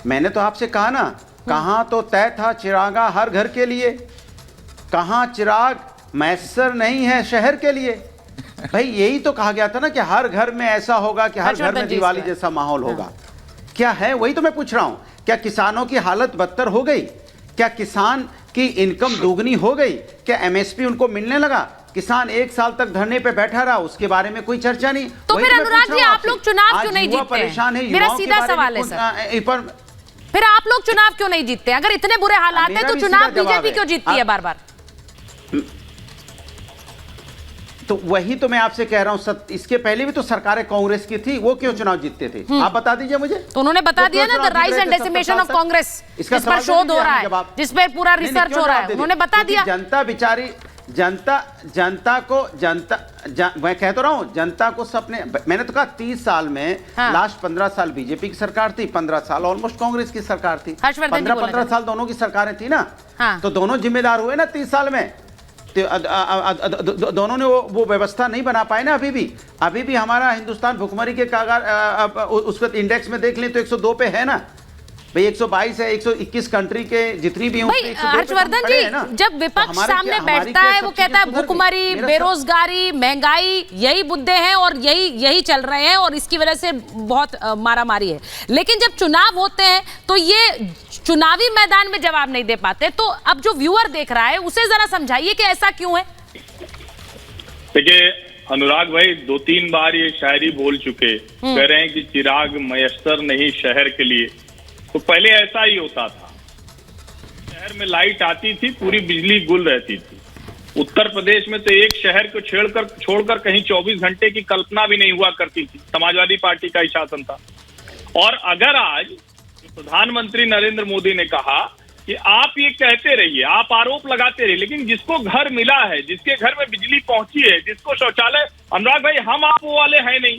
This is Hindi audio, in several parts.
मैंने तो आपसे कहा ना, कहाँ तो तय था चिरागा हर घर के लिए, कहाँ चिराग मैसर नहीं है शहर के लिए। भाई यही तो कहा गया था ना कि हर घर में ऐसा होगा कि हर घर में दिवाली जैसा माहौल होगा। क्या है, वही तो मैं पूछ रहा हूं। क्या किसानों की हालत बदतर हो गई? क्या किसान की इनकम दोगुनी हो गई? क्या एमएसपी उनको मिलने लगा? किसान 1 साल तक धरने पे बैठा रहा, उसके बारे में कोई चर्चा नहीं। तो फिर अनुराग जी आप लोग चुनाव क्यों नहीं जीतते? परेशान है, मेरा सीधा सवाल है सर, फिर आप लोग चुनाव क्यों नहीं जीतते? अगर इतने बुरे हालात हैं तो चुनाव बीजेपी क्यों जीतती है बार बार? तो वही तो मैं आपसे कह रहा हूं, इसके पहले भी तो सरकारें कांग्रेस की थी, वो क्यों चुनाव जीतते थे? आप बता दीजिए मुझे। तो उन्होंने बता दिया ना, the rise and decimation of Congress, जिस पर शोध हो रहा है, जिस पर पूरा रिसर्च हो रहा है, उन्होंने बता दिया। जनता बेचारी, जनता को मैं कह तो रहा हूं, जनता को सपने, मैंने तो कहा 30 साल में लास्ट 15 साल बीजेपी की सरकार थी, 15 साल ऑलमोस्ट कांग्रेस की सरकार थी, 15 साल दोनों की सरकारें थी ना। तो दोनों जिम्मेदार हुए ना 30 साल में। दोनों ने वो व्यवस्था नहीं बना पाए ना। अभी भी हमारा हिंदुस्तान भुखमरी के कागार उस पर इंडेक्स में देख लें तो 102 पे है ना भाई, 122 है। 121 कंट्री के जितनी भी भाई हर्षवर्धन जी, जब विपक्ष सामने बैठता है वो कहता है भुखमरी, बेरोजगारी, महंगाई यही मुद्दे हैं और यही चल रहे हैं और इसकी वजह से बहुत मारामारी है। लेकिन जब चुनाव होते हैं तो ये चुनावी मैदान में जवाब नहीं दे पाते। तो अब जो व्यूअर देख रहा है उसे जरा समझाइए कि ऐसा क्यों है। देखिए अनुराग भाई 2-3 बार ये शायरी बोल चुके, कह रहे हैं कि चिराग मयस्सर नहीं शहर के लिए। तो पहले ऐसा ही होता था, शहर में लाइट आती थी, पूरी बिजली गुल रहती थी। उत्तर प्रदेश में तो एक शहर को छोड़कर कहीं 24 घंटे की कल्पना भी नहीं हुआ करती थी। समाजवादी पार्टी का ही शासन था। और अगर आज प्रधानमंत्री नरेंद्र मोदी ने कहा कि आप ये कहते रहिए, आप आरोप लगाते रहिए, लेकिन जिसको घर मिला है, जिसके घर में बिजली पहुंची है, जिसको शौचालय, अनुराग भाई हम आप वो वाले हैं नहीं।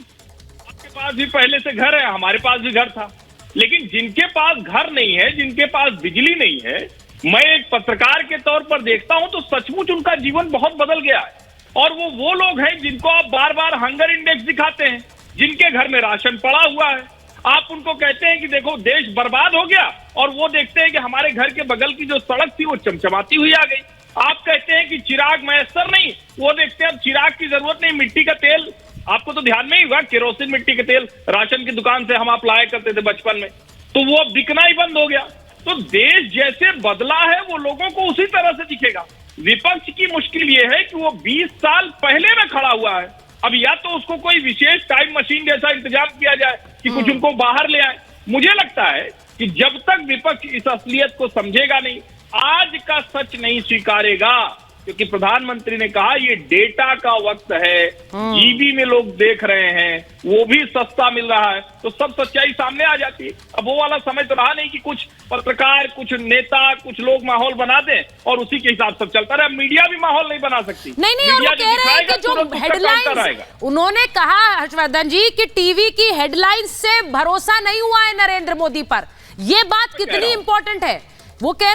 आपके पास भी पहले से घर है, हमारे पास भी घर था, लेकिन जिनके पास घर नहीं है, जिनके पास बिजली नहीं है, मैं एक पत्रकार के तौर पर देखता हूं तो सचमुच उनका जीवन बहुत बदल गया है। और वो लोग हैं जिनको आप बार बार हंगर इंडेक्स दिखाते हैं, जिनके घर में राशन पड़ा हुआ है। आप उनको कहते हैं कि देखो देश बर्बाद हो गया, और वो देखते हैं कि हमारे घर के बगल की जो सड़क थी वो चमचमाती हुई आ गई। आप कहते हैं कि चिराग मैसर नहीं, वो देखते हैं अब चिराग की जरूरत नहीं, मिट्टी का तेल। आपको तो ध्यान नहीं होगा, केरोसिन मिट्टी के तेल राशन की दुकान से हम आप लाया करते थे बचपन में, तो वो बिकना ही बंद हो गया। तो देश जैसे बदला है वो लोगों को उसी तरह से दिखेगा। विपक्ष की मुश्किल ये है कि वो 20 साल पहले में खड़ा हुआ है। अब या तो उसको कोई विशेष टाइम मशीन जैसा इंतजाम किया जाए कि कुछ उनको बाहर ले आए। मुझे लगता है कि जब तक विपक्ष इस असलियत को समझेगा नहीं, आज का सच नहीं स्वीकारेगा, क्योंकि प्रधानमंत्री ने कहा ये डेटा का वक्त है, जीबी में लोग देख रहे हैं, वो भी सस्ता मिल रहा है, तो सब सच्चाई सामने आ जाती है। अब वो वाला समय तो रहा नहीं कि कुछ पत्रकार, कुछ नेता, कुछ लोग माहौल बना दें और उसी के हिसाब से चलता रहे। मीडिया भी माहौल नहीं बना सकती। नहीं, और वो कह रहे हैं कि जो हेडलाइंस, उन्होंने कहा हर्षवर्धन जी कि टीवी की हेडलाइंस से भरोसा नहीं हुआ है नरेंद्र मोदी पर। ये बात कितनी इंपॉर्टेंट है, वो कह